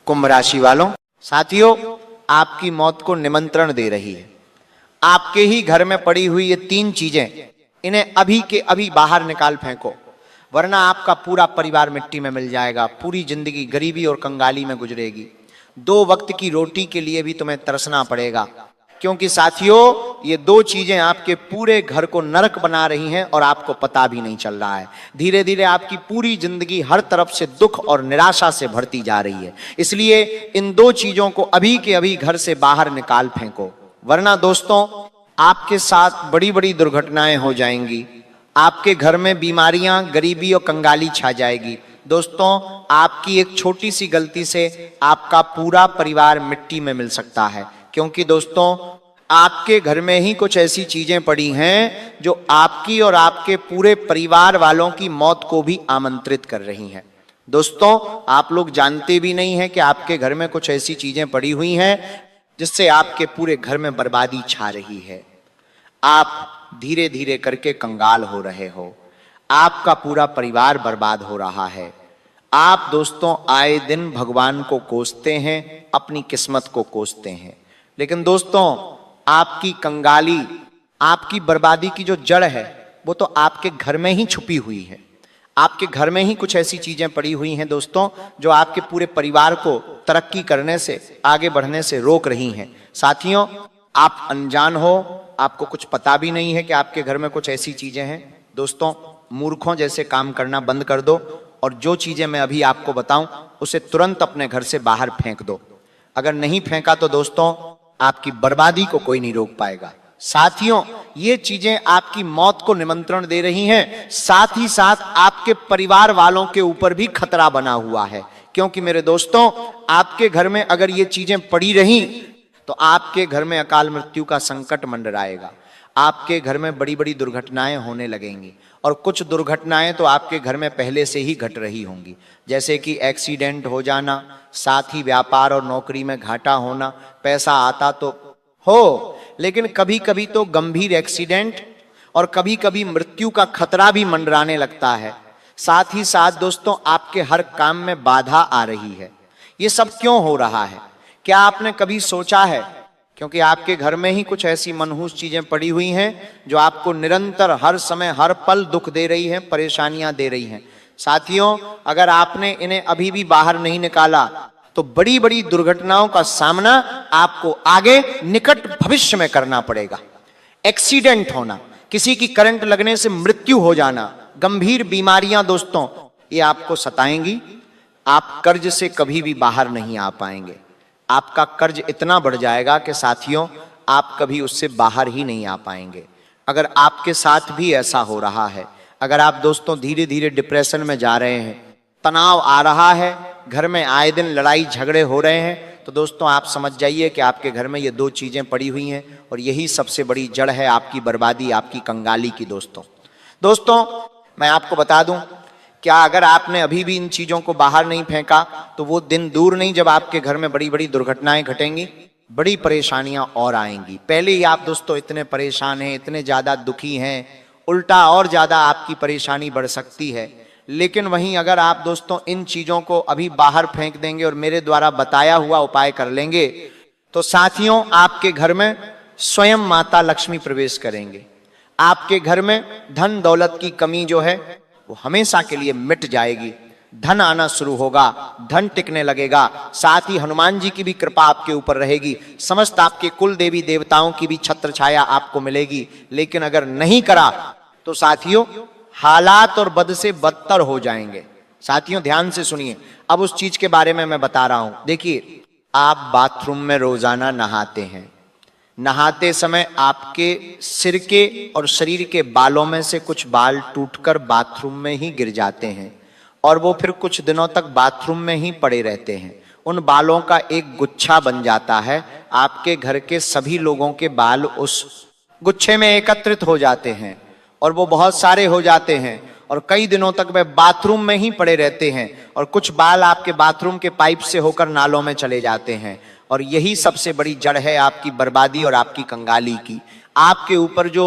कुंभ राशि वालों, साथियों, आपकी मौत को निमंत्रण दे रही है। आपके ही घर में पड़ी हुई ये 3 चीजें, इन्हें अभी के अभी बाहर निकाल फेंको, वरना आपका पूरा परिवार मिट्टी में मिल जाएगा। पूरी जिंदगी गरीबी और कंगाली में गुजरेगी। 2 वक्त की रोटी के लिए भी तुम्हें तरसना पड़ेगा, क्योंकि साथियों ये 2 चीजें आपके पूरे घर को नरक बना रही हैं और आपको पता भी नहीं चल रहा है। धीरे धीरे आपकी पूरी जिंदगी हर तरफ से दुख और निराशा से भरती जा रही है। इसलिए इन 2 चीजों को अभी के अभी घर से बाहर निकाल फेंको, वरना दोस्तों आपके साथ बड़ी बड़ी दुर्घटनाएं हो जाएंगी। आपके घर में बीमारियां, गरीबी और कंगाली छा जाएगी। दोस्तों आपकी एक छोटी सी गलती से आपका पूरा परिवार मिट्टी में मिल सकता है, क्योंकि दोस्तों आपके घर में ही कुछ ऐसी चीजें पड़ी हैं जो आपकी और आपके पूरे परिवार वालों की मौत को भी आमंत्रित कर रही हैं। दोस्तों आप लोग जानते भी नहीं हैं कि आपके घर में कुछ ऐसी चीजें पड़ी हुई हैं जिससे आपके पूरे घर में बर्बादी छा रही है। आप धीरे धीरे करके कंगाल हो रहे हो, आपका पूरा परिवार बर्बाद हो रहा है। आप दोस्तों आए दिन भगवान को कोसते हैं, अपनी किस्मत को कोसते हैं, लेकिन दोस्तों आपकी कंगाली, आपकी बर्बादी की जो जड़ है वो तो आपके घर में ही छुपी हुई है। आपके घर में ही कुछ ऐसी चीजें पड़ी हुई हैं दोस्तों जो आपके पूरे परिवार को तरक्की करने से, आगे बढ़ने से रोक रही हैं। साथियों आप अनजान हो, आपको कुछ पता भी नहीं है कि आपके घर में कुछ ऐसी चीजें हैं। दोस्तों मूर्खों जैसे काम करना बंद कर दो और जो चीजें मैं अभी आपको बताऊं उसे तुरंत अपने घर से बाहर फेंक दो। अगर नहीं फेंका तो दोस्तों आपकी बर्बादी को कोई नहीं रोक पाएगा। साथियों ये चीजें आपकी मौत को निमंत्रण दे रही हैं, साथ ही साथ आपके परिवार वालों के ऊपर भी खतरा बना हुआ है, क्योंकि मेरे दोस्तों आपके घर में अगर ये चीजें पड़ी रहीं तो आपके घर में अकाल मृत्यु का संकट मंडराएगा। आपके घर में बड़ी बड़ी दुर्घटनाएं होने लगेंगी, और कुछ दुर्घटनाएं तो आपके घर में पहले से ही घट रही होंगी, जैसे कि एक्सीडेंट हो जाना, साथ ही व्यापार और नौकरी में घाटा होना। पैसा आता तो हो, लेकिन कभी कभी तो गंभीर एक्सीडेंट और कभी कभी मृत्यु का खतरा भी मंडराने लगता है। साथ ही साथ दोस्तों आपके हर काम में बाधा आ रही है। ये सब क्यों हो रहा है? क्या आपने कभी सोचा है? क्योंकि आपके घर में ही कुछ ऐसी मनहूस चीजें पड़ी हुई हैं जो आपको निरंतर हर समय हर पल दुख दे रही हैं, परेशानियां दे रही हैं। साथियों अगर आपने इन्हें अभी भी बाहर नहीं निकाला तो बड़ी बड़ी दुर्घटनाओं का सामना आपको आगे निकट भविष्य में करना पड़ेगा। एक्सीडेंट होना, किसी की करंट लगने से मृत्यु हो जाना, गंभीर बीमारियां दोस्तों ये आपको सताएंगी। आप कर्ज से कभी भी बाहर नहीं आ पाएंगे। आपका कर्ज इतना बढ़ जाएगा कि साथियों आप कभी उससे बाहर ही नहीं आ पाएंगे। अगर आपके साथ भी ऐसा हो रहा है, अगर आप दोस्तों धीरे धीरे डिप्रेशन में जा रहे हैं, तनाव आ रहा है, घर में आए दिन लड़ाई झगड़े हो रहे हैं, तो दोस्तों आप समझ जाइए कि आपके घर में ये 2 चीजें पड़ी हुई हैं और यही सबसे बड़ी जड़ है आपकी बर्बादी, आपकी कंगाली की। दोस्तों मैं आपको बता दूं, क्या अगर आपने अभी भी इन चीजों को बाहर नहीं फेंका तो वो दिन दूर नहीं जब आपके घर में बड़ी बड़ी दुर्घटनाएं घटेंगी, बड़ी परेशानियां और आएंगी। पहले ही आप दोस्तों इतने परेशान हैं, इतने ज्यादा दुखी हैं, उल्टा और ज्यादा आपकी परेशानी बढ़ सकती है। लेकिन वहीं अगर आप दोस्तों इन चीजों को अभी बाहर फेंक देंगे और मेरे द्वारा बताया हुआ उपाय कर लेंगे तो साथियों आपके घर में स्वयं माता लक्ष्मी प्रवेश करेंगे। आपके घर में धन दौलत की कमी जो है वो हमेशा के लिए मिट जाएगी। धन आना शुरू होगा, धन टिकने लगेगा। साथ ही हनुमान जी की भी कृपा आपके ऊपर रहेगी। समस्त आपके कुल देवी देवताओं की भी छत्र छाया आपको मिलेगी। लेकिन अगर नहीं करा तो साथियों हालात और बद से बदतर हो जाएंगे। साथियों ध्यान से सुनिए, अब उस चीज के बारे में मैं बता रहा हूं। देखिए आप बाथरूम में रोजाना नहाते हैं, नहाते समय आपके सिर के और शरीर के बालों में से कुछ बाल टूटकर बाथरूम में ही गिर जाते हैं और वो फिर कुछ दिनों तक बाथरूम में ही पड़े रहते हैं। उन बालों का एक गुच्छा बन जाता है। आपके घर के सभी लोगों के बाल उस गुच्छे में एकत्रित हो जाते हैं और वो बहुत सारे हो जाते हैं और कई दिनों तक वे बाथरूम में ही पड़े रहते हैं और कुछ बाल आपके बाथरूम के पाइप से होकर नालों में चले जाते हैं। और यही सबसे बड़ी जड़ है आपकी बर्बादी और आपकी कंगाली की। आपके ऊपर जो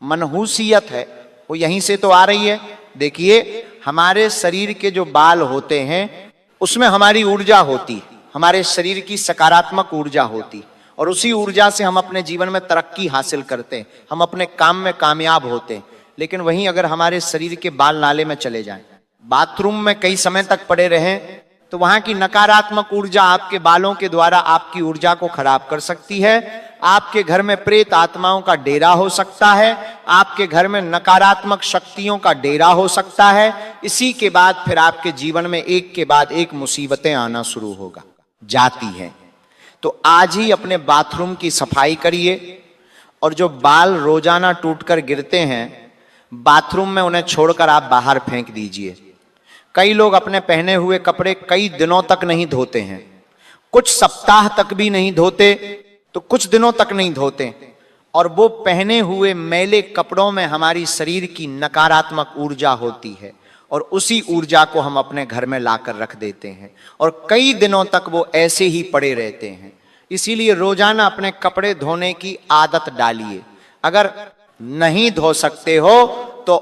मनहूसियत है वो यहीं से तो आ रही है। देखिए हमारे शरीर के जो बाल होते हैं उसमें हमारी ऊर्जा होती है, हमारे शरीर की सकारात्मक ऊर्जा होती, और उसी ऊर्जा से हम अपने जीवन में तरक्की हासिल करते हैं, हम अपने काम में कामयाब होते हैं। लेकिन वहीं अगर हमारे शरीर के बाल नाले में चले जाएं, बाथरूम में कई समय तक पड़े रहें, तो वहां की नकारात्मक ऊर्जा आपके बालों के द्वारा आपकी ऊर्जा को खराब कर सकती है। आपके घर में प्रेत आत्माओं का डेरा हो सकता है, आपके घर में नकारात्मक शक्तियों का डेरा हो सकता है। इसी के बाद फिर आपके जीवन में एक के बाद एक मुसीबतें आना शुरू होगा जाती हैं। तो आज ही अपने बाथरूम की सफाई करिए, और जो बाल रोजाना टूटकर गिरते हैं बाथरूम में, उन्हें छोड़कर आप बाहर फेंक दीजिए। कई लोग अपने पहने हुए कपड़े कई दिनों तक नहीं धोते हैं, कुछ सप्ताह तक भी नहीं धोते, तो कुछ दिनों तक नहीं धोते, और वो पहने हुए मैले कपड़ों में हमारी शरीर की नकारात्मक ऊर्जा होती है, और उसी ऊर्जा को हम अपने घर में लाकर रख देते हैं, और कई दिनों तक वो ऐसे ही पड़े रहते हैं। इसीलिए रोजाना अपने कपड़े धोने की आदत डालिए। अगर नहीं धो सकते हो तो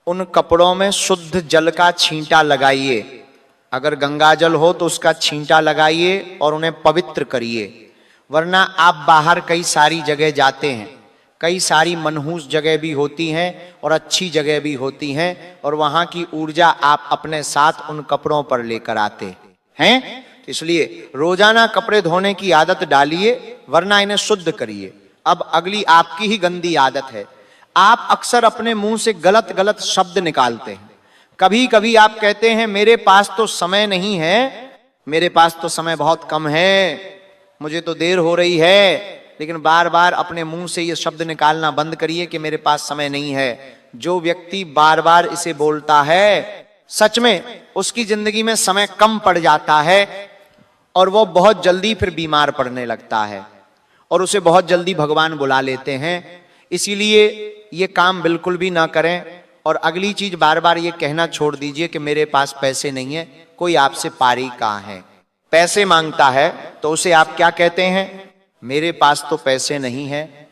उन कपड़ों में शुद्ध जल का छींटा लगाइए। अगर गंगा जल हो तो उसका छींटा लगाइए और उन्हें पवित्र करिए। वरना आप बाहर कई सारी जगह जाते हैं, कई सारी मनहूस जगह भी होती हैं और अच्छी जगह भी होती हैं, और वहां की ऊर्जा आप अपने साथ उन कपड़ों पर लेकर आते हैं। इसलिए रोजाना कपड़े धोने की आदत डालिए, वरना इन्हें शुद्ध करिए। अब अगली आपकी ही गंदी आदत है, आप अक्सर अपने मुंह से गलत गलत शब्द निकालते हैं। कभी कभी आप कहते हैं मेरे पास तो समय नहीं है, मेरे पास तो समय बहुत कम है, मुझे तो देर हो रही है। लेकिन बार बार अपने मुंह से ये शब्द निकालना बंद करिए कि मेरे पास समय नहीं है। जो व्यक्ति बार बार इसे बोलता है, सच में उसकी जिंदगी में समय कम पड़ जाता है, और वो बहुत जल्दी फिर बीमार पड़ने लगता है, और उसे बहुत जल्दी भगवान बुला लेते हैं। इसीलिए ये काम बिल्कुल भी ना करें। और अगली चीज, बार बार ये कहना छोड़ दीजिए कि मेरे पास पैसे नहीं है। कोई आपसे पारी कहाँ है, पैसे मांगता है तो उसे आप क्या कहते हैं? मेरे पास तो पैसे नहीं है,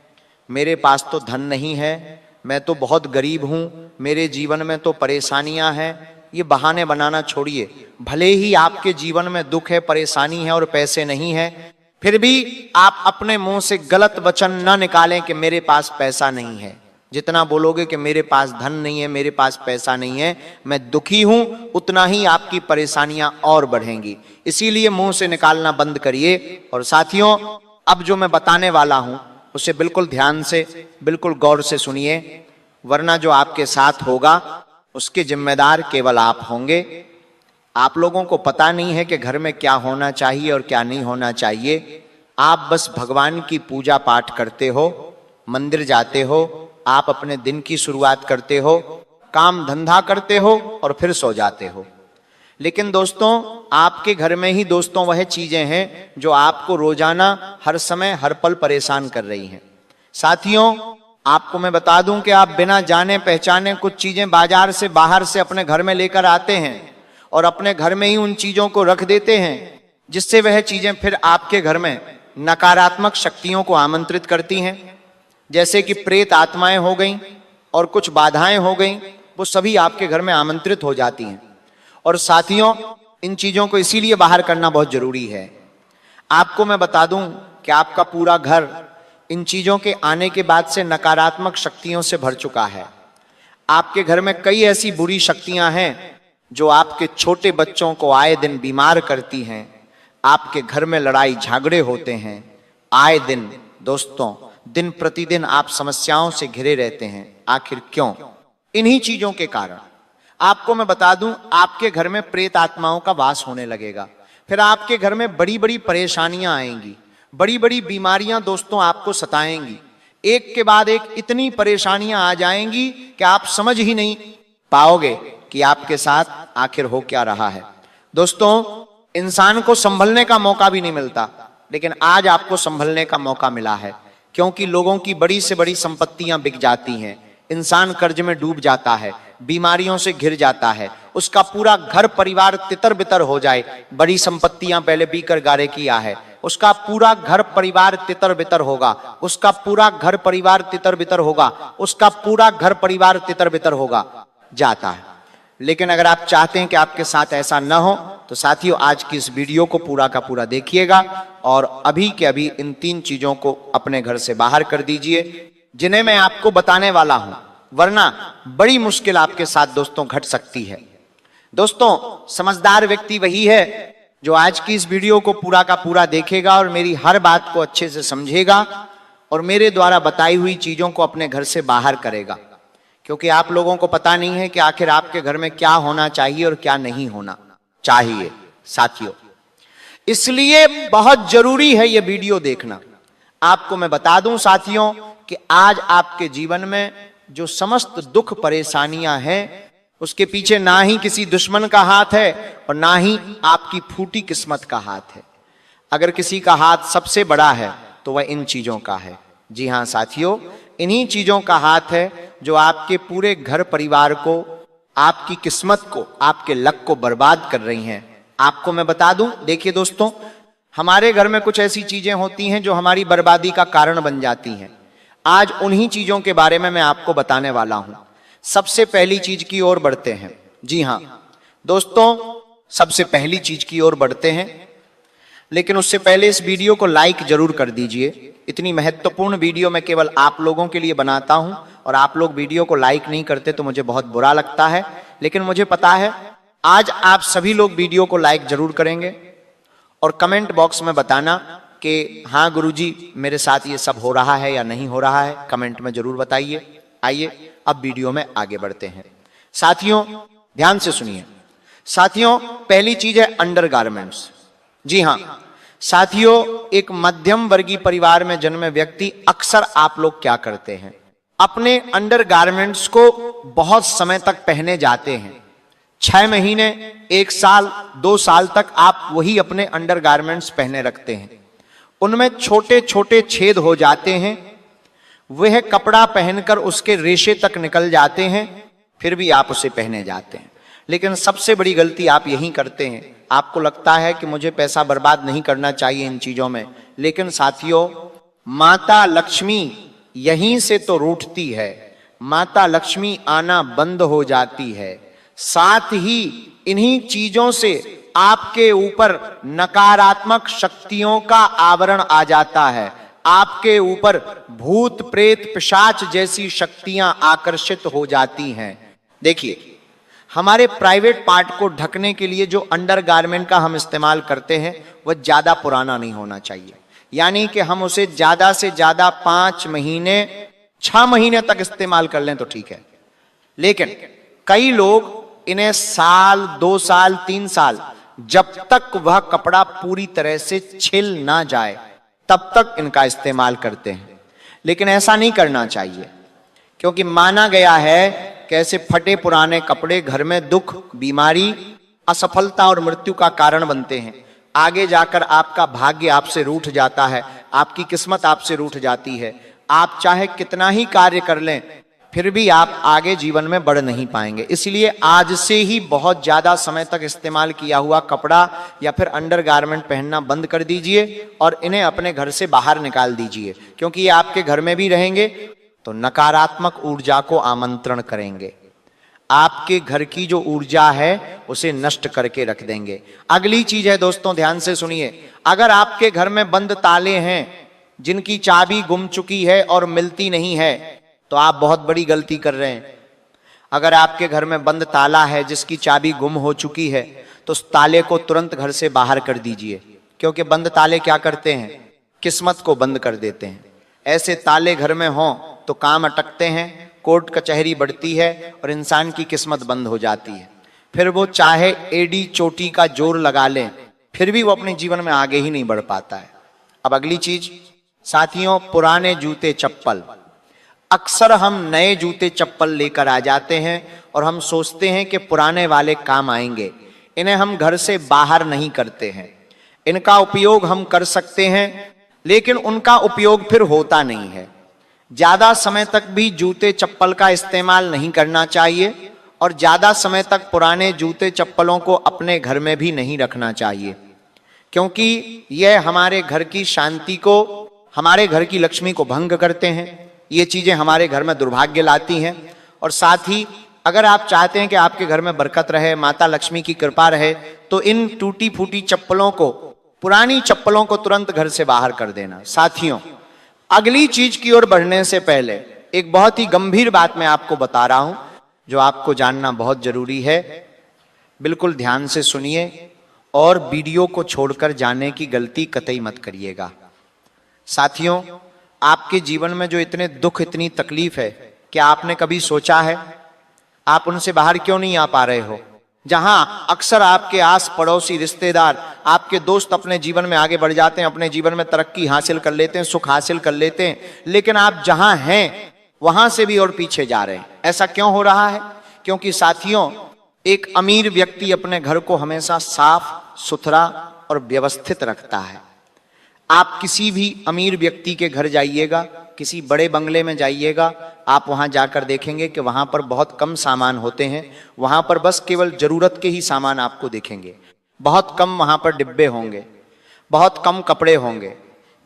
मेरे पास तो धन नहीं है, मैं तो बहुत गरीब हूं, मेरे जीवन में तो परेशानियां हैं। ये बहाने बनाना छोड़िए। भले ही आपके जीवन में दुख है, परेशानी है और पैसे नहीं है, फिर भी आप अपने मुंह से गलत वचन न निकालें कि मेरे पास पैसा नहीं है। जितना बोलोगे कि मेरे पास धन नहीं है, मेरे पास पैसा नहीं है, मैं दुखी हूं, उतना ही आपकी परेशानियां और बढ़ेंगी। इसीलिए मुंह से निकालना बंद करिए। और साथियों, अब जो मैं बताने वाला हूं उसे बिल्कुल ध्यान से, बिल्कुल गौर से सुनिए, वरना जो आपके साथ होगा उसके जिम्मेदार केवल आप होंगे। आप लोगों को पता नहीं है कि घर में क्या होना चाहिए और क्या नहीं होना चाहिए। आप बस भगवान की पूजा पाठ करते हो, मंदिर जाते हो, आप अपने दिन की शुरुआत करते हो, काम धंधा करते हो और फिर सो जाते हो। लेकिन दोस्तों, आपके घर में ही दोस्तों वह चीजें हैं जो आपको रोजाना, हर समय, हर पल परेशान कर रही हैं। साथियों, आपको मैं बता दूं कि आप बिना जाने पहचाने कुछ चीजें बाजार से, बाहर से अपने घर में लेकर आते हैं और अपने घर में ही उन चीजों को रख देते हैं, जिससे वह चीजें फिर आपके घर में नकारात्मक शक्तियों को आमंत्रित करती हैं। जैसे कि प्रेत आत्माएं हो गईं और कुछ बाधाएं हो गईं, वो सभी आपके घर में आमंत्रित हो जाती हैं। और साथियों, इन चीजों को इसीलिए बाहर करना बहुत जरूरी है। आपको मैं बता दूं कि आपका पूरा घर इन चीजों के आने के बाद से नकारात्मक शक्तियों से भर चुका है। आपके घर में कई ऐसी बुरी शक्तियां हैं जो आपके छोटे बच्चों को आए दिन बीमार करती हैं। आपके घर में लड़ाई झगड़े होते हैं आए दिन। दोस्तों, दिन प्रतिदिन आप समस्याओं से घिरे रहते हैं। आखिर क्यों? इन्हीं चीजों के कारण। आपको मैं बता दूं, आपके घर में प्रेत आत्माओं का वास होने लगेगा। फिर आपके घर में बड़ी बड़ी परेशानियां आएंगी, बड़ी बड़ी बीमारियां दोस्तों आपको सताएंगी। एक के बाद एक इतनी परेशानियां आ जाएंगी कि आप समझ ही नहीं पाओगे कि आपके साथ आखिर हो क्या रहा है। दोस्तों, इंसान को संभलने का मौका भी नहीं मिलता, लेकिन आज आपको संभलने का मौका मिला है, क्योंकि लोगों की बड़ी से बड़ी संपत्तियां बिक जाती हैं, इंसान कर्ज में डूब जाता है, बीमारियों से घिर जाता है, उसका पूरा घर परिवार तितर बितर हो जाए। बड़ी संपत्तियां पहले पीकर गारे किया है, उसका पूरा घर परिवार तितर बितर होगा, उसका पूरा घर परिवार तितर बितर होगा, उसका पूरा घर परिवार तितर बितर होगा जाता है। लेकिन अगर आप चाहते हैं कि आपके साथ ऐसा न हो तो साथियों आज की इस वीडियो को पूरा का पूरा देखिएगा और अभी के अभी इन 3 चीजों को अपने घर से बाहर कर दीजिए जिन्हें मैं आपको बताने वाला हूं, वरना बड़ी मुश्किल आपके साथ दोस्तों घट सकती है। दोस्तों, समझदार व्यक्ति वही है जो आज की इस वीडियो को पूरा का पूरा देखेगा और मेरी हर बात को अच्छे से समझेगा और मेरे द्वारा बताई हुई चीजों को अपने घर से बाहर करेगा, क्योंकि आप लोगों को पता नहीं है कि आखिर आपके घर में क्या होना चाहिए और क्या नहीं होना चाहिए साथियों। इसलिए बहुत जरूरी है यह वीडियो देखना। आपको मैं बता दूं साथियों कि आज आपके जीवन में जो समस्त दुख परेशानियां हैं उसके पीछे ना ही किसी दुश्मन का हाथ है और ना ही आपकी फूटी किस्मत का हाथ है। अगर किसी का हाथ सबसे बड़ा है तो वह इन चीजों का है। जी हां साथियों, इन्हीं चीजों का हाथ है जो आपके पूरे घर परिवार को, आपकी किस्मत को, आपके लक को बर्बाद कर रही हैं। आपको मैं बता दूं, देखिए दोस्तों, हमारे घर में कुछ ऐसी चीजें होती हैं जो हमारी बर्बादी का कारण बन जाती हैं। आज उन्हीं चीजों के बारे में मैं आपको बताने वाला हूं। सबसे पहली चीज की ओर बढ़ते हैं। जी हां दोस्तों, सबसे पहली चीज की ओर बढ़ते हैं, लेकिन उससे पहले इस वीडियो को लाइक जरूर कर दीजिए। इतनी महत्वपूर्ण वीडियो मैं केवल आप लोगों के लिए बनाता हूं और आप लोग वीडियो को लाइक नहीं करते तो मुझे बहुत बुरा लगता है, लेकिन मुझे पता है आज आप सभी लोग वीडियो को लाइक जरूर करेंगे और कमेंट बॉक्स में बताना कि हाँ गुरुजी मेरे साथ ये सब हो रहा है या नहीं हो रहा है, कमेंट में जरूर बताइए। आइए अब वीडियो में आगे बढ़ते हैं। साथियों ध्यान से सुनिए। साथियों पहली चीज है अंडरगारमेंट्स। जी हां साथियों, एक मध्यम वर्गीय परिवार में जन्मे व्यक्ति अक्सर आप लोग क्या करते हैं, अपने अंडरगारमेंट्स को बहुत समय तक पहने जाते हैं। 6 महीने, 1 साल, 2 साल तक आप वही अपने अंडरगारमेंट्स पहने रखते हैं। उनमें छोटे छोटे छेद हो जाते हैं, वह कपड़ा पहनकर उसके रेशे तक निकल जाते हैं, फिर भी आप उसे पहने जाते हैं। लेकिन सबसे बड़ी गलती आप यही करते हैं। आपको लगता है कि मुझे पैसा बर्बाद नहीं करना चाहिए इन चीजों में, लेकिन साथियों माता लक्ष्मी यहीं से तो रूठती है। माता लक्ष्मी आना बंद हो जाती है। साथ ही इन्हीं चीजों से आपके ऊपर नकारात्मक शक्तियों का आवरण आ जाता है। आपके ऊपर भूत प्रेत पिशाच जैसी शक्तियां आकर्षित हो जाती हैं। देखिए, हमारे प्राइवेट पार्ट को ढकने के लिए जो अंडरगारमेंट का हम इस्तेमाल करते हैं वह ज्यादा पुराना नहीं होना चाहिए। यानी कि हम उसे ज्यादा से ज्यादा 5 महीने, 6 महीने तक इस्तेमाल कर लें तो ठीक है, लेकिन कई लोग इन्हें साल, 2 साल, 3 साल, जब तक वह कपड़ा पूरी तरह से छिल ना जाए तब तक इनका इस्तेमाल करते हैं। लेकिन ऐसा नहीं करना चाहिए, क्योंकि माना गया है कि ऐसे फटे पुराने कपड़े घर में दुख, बीमारी, असफलता और मृत्यु का कारण बनते हैं। आगे जाकर आपका भाग्य आपसे रूठ जाता है, आपकी किस्मत आपसे रूठ जाती है। आप चाहे कितना ही कार्य कर लें फिर भी आप आगे जीवन में बढ़ नहीं पाएंगे। इसलिए आज से ही बहुत ज्यादा समय तक इस्तेमाल किया हुआ कपड़ा या फिर अंडरगारमेंट पहनना बंद कर दीजिए और इन्हें अपने घर से बाहर निकाल दीजिए, क्योंकि ये आपके घर में भी रहेंगे तो नकारात्मक ऊर्जा को आमंत्रण करेंगे। आपके घर की जो ऊर्जा है उसे नष्ट करके रख देंगे। अगली चीज है दोस्तों, ध्यान से सुनिए। अगर आपके घर में बंद ताले हैं जिनकी चाबी गुम चुकी है और मिलती नहीं है तो आप बहुत बड़ी गलती कर रहे हैं। अगर आपके घर में बंद ताला है जिसकी चाबी गुम हो चुकी है तो उस ताले को तुरंत घर से बाहर कर दीजिए, क्योंकि बंद ताले क्या करते हैं, किस्मत को बंद कर देते हैं। ऐसे ताले घर में हों तो काम अटकते हैं, कोर्ट कचहरी बढ़ती है और इंसान की किस्मत बंद हो जाती है। फिर वो चाहे एडी चोटी का जोर लगा ले फिर भी वो अपने जीवन में आगे ही नहीं बढ़ पाता है। अब अगली चीज साथियों, पुराने जूते चप्पल। अक्सर हम नए जूते चप्पल लेकर आ जाते हैं और हम सोचते हैं कि पुराने वाले काम आएंगे। इन्हें हम घर से बाहर नहीं करते हैं। इनका उपयोग हम कर सकते हैं लेकिन उनका उपयोग फिर होता नहीं है। ज्यादा समय तक भी जूते चप्पल का इस्तेमाल नहीं करना चाहिए और ज्यादा समय तक पुराने जूते चप्पलों को अपने घर में भी नहीं रखना चाहिए, क्योंकि यह हमारे घर की शांति को, हमारे घर की लक्ष्मी को भंग करते हैं। ये चीजें हमारे घर में दुर्भाग्य लाती हैं और साथ ही अगर आप चाहते हैं कि आपके घर में बरकत रहे, माता लक्ष्मी की कृपा रहे, तो इन टूटी फूटी चप्पलों को, पुरानी चप्पलों को तुरंत घर से बाहर कर देना। साथियों, अगली चीज की ओर बढ़ने से पहले एक बहुत ही गंभीर बात मैं आपको बता रहा हूं, जो आपको जानना बहुत जरूरी है। बिल्कुल ध्यान से सुनिए और वीडियो को छोड़कर जाने की गलती कतई मत करिएगा। साथियों, आपके जीवन में जो इतने दुख, इतनी तकलीफ है, क्या आपने कभी सोचा है आप उनसे बाहर क्यों नहीं आ पा रहे हो? जहां अक्सर आपके आस पड़ोसी, रिश्तेदार, आपके दोस्त अपने जीवन में आगे बढ़ जाते हैं, अपने जीवन में तरक्की हासिल कर लेते हैं, सुख हासिल कर लेते हैं, लेकिन आप जहां हैं वहां से भी और पीछे जा रहे हैं। ऐसा क्यों हो रहा है? क्योंकि साथियों, एक अमीर व्यक्ति अपने घर को हमेशा साफ सुथरा और व्यवस्थित रखता है। आप किसी भी अमीर व्यक्ति के घर जाइएगा, किसी बड़े बंगले में जाइएगा, आप वहां जाकर देखेंगे कि वहां पर बहुत कम सामान होते हैं। वहां पर बस केवल जरूरत के ही सामान आपको दिखेंगे। बहुत कम वहां पर डिब्बे होंगे, बहुत कम कपड़े होंगे,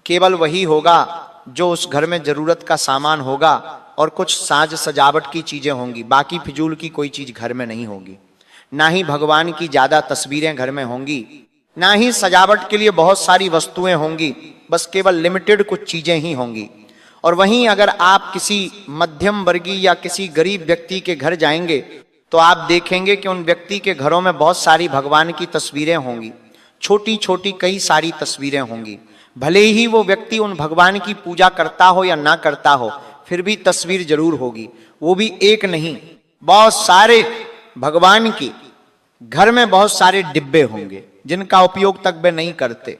केवल वही होगा जो उस घर में जरूरत का सामान होगा, और कुछ साज सजावट की चीजें होंगी। बाकी फिजूल की कोई चीज घर में नहीं होगी। ना ही भगवान की ज्यादा तस्वीरें घर में होंगी, ना ही सजावट के लिए बहुत सारी वस्तुएं होंगी। बस केवल लिमिटेड कुछ चीजें ही होंगी। और वहीं अगर आप किसी मध्यम वर्गीय या किसी गरीब व्यक्ति के घर जाएंगे तो आप देखेंगे कि उन व्यक्ति के घरों में बहुत सारी भगवान की तस्वीरें होंगी, छोटी छोटी कई सारी तस्वीरें होंगी। भले ही वो व्यक्ति उन भगवान की पूजा करता हो या ना करता हो, फिर भी तस्वीर जरूर होगी। वो भी एक नहीं, बहुत सारे भगवान की। घर में बहुत सारे डिब्बे होंगे जिनका उपयोग तक वे नहीं करते।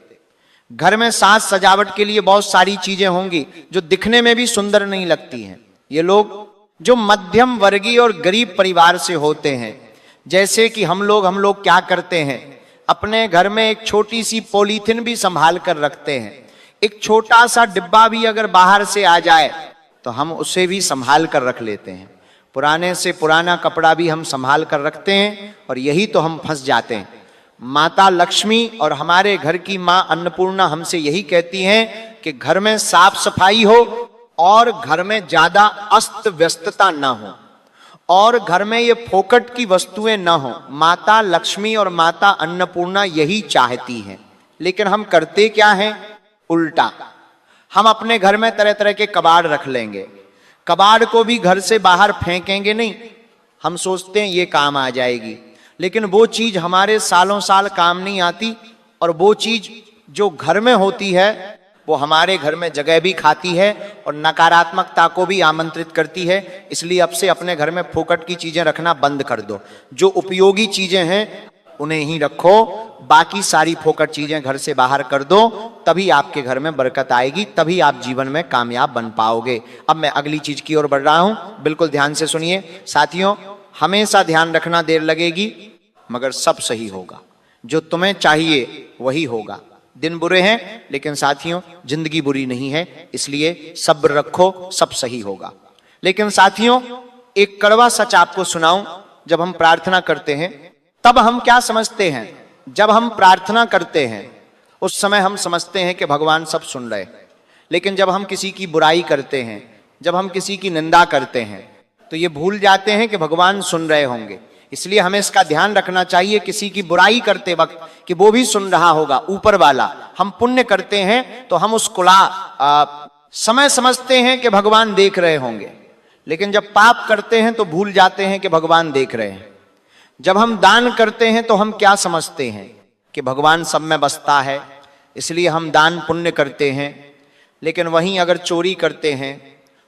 घर में साज सजावट के लिए बहुत सारी चीजें होंगी जो दिखने में भी सुंदर नहीं लगती हैं। ये लोग जो मध्यम वर्गीय और गरीब परिवार से होते हैं, जैसे कि हम लोग क्या करते हैं, अपने घर में एक छोटी सी पॉलीथिन भी संभाल कर रखते हैं। एक छोटा सा डिब्बा भी अगर बाहर से आ जाए तो हम उसे भी संभाल कर रख लेते हैं। पुराने से पुराना कपड़ा भी हम संभाल कर रखते हैं, और यही तो हम फंस जाते हैं। माता लक्ष्मी और हमारे घर की मां अन्नपूर्णा हमसे यही कहती हैं कि घर में साफ सफाई हो और घर में ज्यादा अस्त व्यस्तता ना हो, और घर में ये फोकट की वस्तुएं ना हो। माता लक्ष्मी और माता अन्नपूर्णा यही चाहती हैं। लेकिन हम करते क्या हैं? उल्टा। हम अपने घर में तरह तरह के कबाड़ रख लेंगे। कबाड़ को भी घर से बाहर फेंकेंगे नहीं, हम सोचते हैं ये काम आ जाएगी, लेकिन वो चीज हमारे सालों साल काम नहीं आती। और वो चीज जो घर में होती है वो हमारे घर में जगह भी खाती है और नकारात्मकता को भी आमंत्रित करती है। इसलिए अब से अपने घर में फोकट की चीजें रखना बंद कर दो। जो उपयोगी चीजें हैं उन्हें ही रखो, बाकी सारी फोकट चीजें घर से बाहर कर दो। तभी आपके घर में बरकत आएगी, तभी आप जीवन में कामयाब बन पाओगे। अब मैं अगली चीज की ओर बढ़ रहा हूं, बिल्कुल ध्यान से सुनिए। साथियों, हमेशा ध्यान रखना, देर लगेगी मगर सब सही होगा। जो तुम्हें चाहिए वही होगा। दिन बुरे हैं लेकिन साथियों जिंदगी बुरी नहीं है, इसलिए सब्र रखो, सब सही होगा। लेकिन साथियों, एक कड़वा सच आपको सुनाऊं। जब हम प्रार्थना करते हैं तब हम क्या समझते हैं? जब हम प्रार्थना करते हैं उस समय हम समझते हैं कि भगवान सब सुन रहे। लेकिन जब हम किसी की बुराई करते हैं, जब हम किसी की निंदा करते हैं, तो ये भूल जाते हैं कि भगवान सुन रहे होंगे। इसलिए हमें इसका ध्यान रखना चाहिए किसी की बुराई करते वक्त कि वो भी सुन रहा होगा, ऊपर वाला। हम पुण्य करते हैं तो हम उसको समय समझते हैं कि भगवान देख रहे होंगे, लेकिन जब पाप करते हैं तो भूल जाते हैं कि भगवान देख रहे हैं। जब हम दान करते हैं तो हम क्या समझते हैं कि भगवान सब में बसता है, इसलिए हम दान पुण्य करते हैं। लेकिन वहीं अगर चोरी करते हैं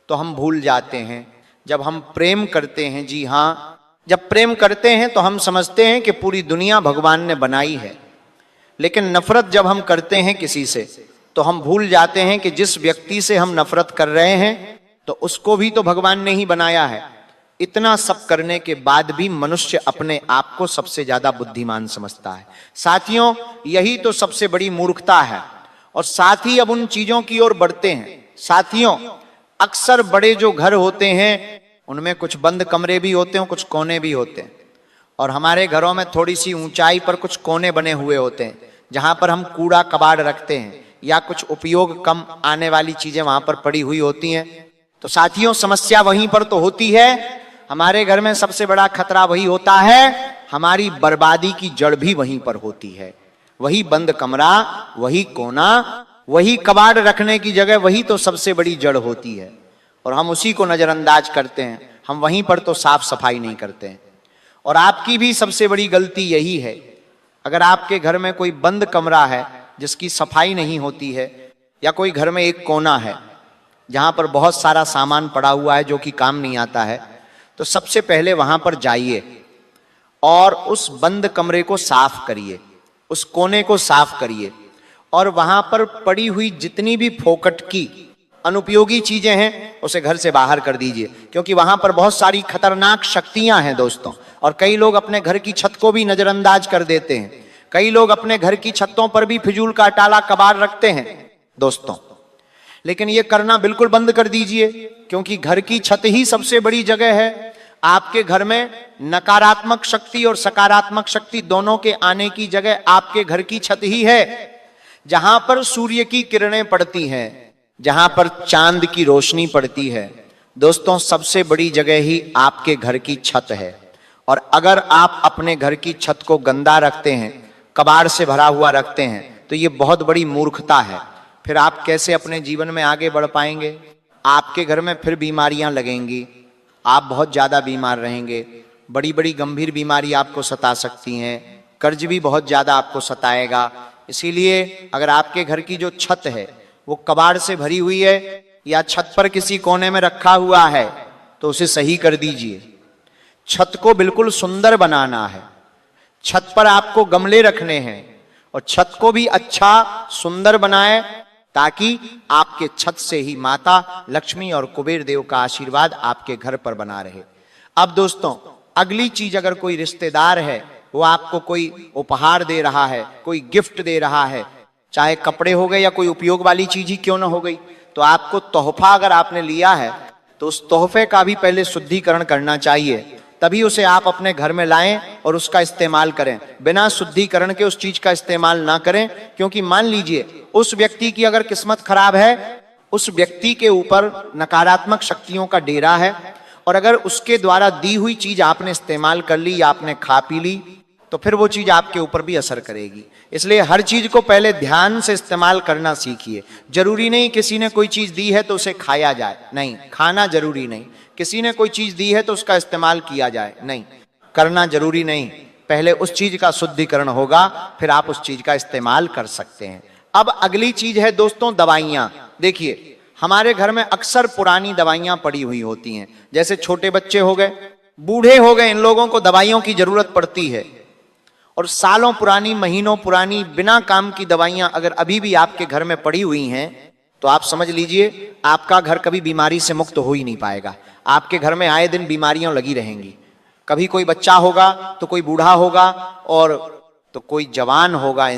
तो हम भूल जाते हैं। जब हम प्रेम करते हैं, जी हाँ, जब प्रेम करते हैं तो हम समझते हैं कि पूरी दुनिया भगवान ने बनाई है। लेकिन नफरत जब हम करते हैं किसी से तो हम भूल जाते हैं कि जिस व्यक्ति से हम नफरत कर रहे हैं तो उसको भी तो भगवान ने ही बनाया है। इतना सब करने के बाद भी मनुष्य अपने आप को सबसे ज्यादा बुद्धिमान समझता है। साथियों, यही तो सबसे बड़ी मूर्खता है। और साथ ही अब उन चीजों की ओर बढ़ते हैं। साथियों, अक्सर बड़े जो घर होते हैं उनमें कुछ बंद कमरे भी होते हैं, कुछ कोने भी होते हैं। और हमारे घरों में थोड़ी सी ऊंचाई पर कुछ कोने बने हुए होते हैं जहां पर हम कूड़ा कबाड़ रखते हैं या कुछ उपयोग कम आने वाली चीजें वहां पर पड़ी हुई होती हैं। तो साथियों, समस्या वहीं पर तो होती है। हमारे घर में सबसे बड़ा खतरा वही होता है, हमारी बर्बादी की जड़ भी वहीं पर होती है। वही बंद कमरा, वही कोना, वही कबाड़ रखने की जगह, वही तो सबसे बड़ी जड़ होती है। और हम उसी को नजरअंदाज करते हैं, हम वहीं पर तो साफ सफाई नहीं करते हैं। और आपकी भी सबसे बड़ी गलती यही है, अगर आपके घर में कोई बंद कमरा है जिसकी सफाई नहीं होती है, या कोई घर में एक कोना है जहां पर बहुत सारा सामान पड़ा हुआ है जो कि काम नहीं आता है, तो सबसे पहले वहां पर जाइए और उस बंद कमरे को साफ करिए, उस कोने को साफ करिए, और वहां पर पड़ी हुई जितनी भी फोकट की अनुपयोगी चीजें हैं उसे घर से बाहर कर दीजिए, क्योंकि वहां पर बहुत सारी खतरनाक शक्तियां हैं दोस्तों। और कई लोग अपने घर की छत को भी नजरअंदाज कर देते हैं, कई लोग अपने घर की छतों पर भी फिजूल का टाला कबाड़ रखते हैं दोस्तों। लेकिन ये करना बिल्कुल बंद कर दीजिए, क्योंकि घर की छत ही सबसे बड़ी जगह है। आपके घर में नकारात्मक शक्ति और सकारात्मक शक्ति दोनों के आने की जगह आपके घर की छत ही है, जहां पर सूर्य की किरणें पड़ती हैं, जहां पर चांद की रोशनी पड़ती है। दोस्तों, सबसे बड़ी जगह ही आपके घर की छत है। और अगर आप अपने घर की छत को गंदा रखते हैं, कबाड़ से भरा हुआ रखते हैं, तो ये बहुत बड़ी मूर्खता है। फिर आप कैसे अपने जीवन में आगे बढ़ पाएंगे? आपके घर में फिर बीमारियां लगेंगी, आप बहुत ज्यादा बीमार रहेंगे, बड़ी बड़ी गंभीर बीमारी आपको सता सकती हैं, कर्ज भी बहुत ज्यादा आपको सताएगा। इसीलिए अगर आपके घर की जो छत है वो कबाड़ से भरी हुई है या छत पर किसी कोने में रखा हुआ है, तो उसे सही कर दीजिए। छत को बिल्कुल सुंदर बनाना है, छत पर आपको गमले रखने हैं और छत को भी अच्छा सुंदर बनाए, ताकि आपके छत से ही माता लक्ष्मी और कुबेर देव का आशीर्वाद आपके घर पर बना रहे। अब दोस्तों, अगली चीज, अगर कोई रिश्तेदार है वो आपको कोई उपहार दे रहा है, कोई गिफ्ट दे रहा है, चाहे कपड़े हो गए या कोई उपयोग वाली चीज ही क्यों ना हो गई, तो आपको तोहफा अगर आपने लिया है तो उस तोहफे का भी पहले शुद्धिकरण करना चाहिए, तभी उसे आप अपने घर में लाएं और उसका इस्तेमाल करें। बिना शुद्धिकरण के उस चीज का इस्तेमाल ना करें, क्योंकि मान लीजिए उस व्यक्ति की अगर किस्मत खराब है, उस व्यक्ति के ऊपर नकारात्मक शक्तियों का डेरा है, और अगर उसके द्वारा दी हुई चीज आपने इस्तेमाल कर ली या आपने खा पी ली, तो फिर वो चीज आपके ऊपर भी असर करेगी। इसलिए हर चीज को पहले ध्यान से इस्तेमाल करना सीखिए। जरूरी नहीं किसी ने कोई चीज दी है तो उसे खाया जाए, नहीं, खाना जरूरी नहीं। किसी ने कोई चीज दी है तो उसका इस्तेमाल किया जाए, नहीं, करना जरूरी नहीं। पहले उस चीज का शुद्धिकरण होगा, फिर आप उस चीज का इस्तेमाल कर सकते हैं। अब अगली चीज है दोस्तों, दवाइयां। देखिए, हमारे घर में अक्सर पुरानी दवाइयां पड़ी हुई होती हैं, जैसे छोटे बच्चे हो गए, बूढ़े हो गए, इन लोगों को दवाइयों की जरूरत पड़ती है। और सालों पुरानी, महीनों पुरानी, बिना काम की दवाइयां अगर अभी भी आपके घर में पड़ी हुई हैं, तो आप समझ लीजिए आपका घर कभी बीमारी से मुक्त हो ही नहीं पाएगा। आपके घर में आए दिन बीमारियां लगी रहेंगी। कभी कोई बच्चा होगा तो कोई बूढ़ा होगा और तो कोई जवान होगा।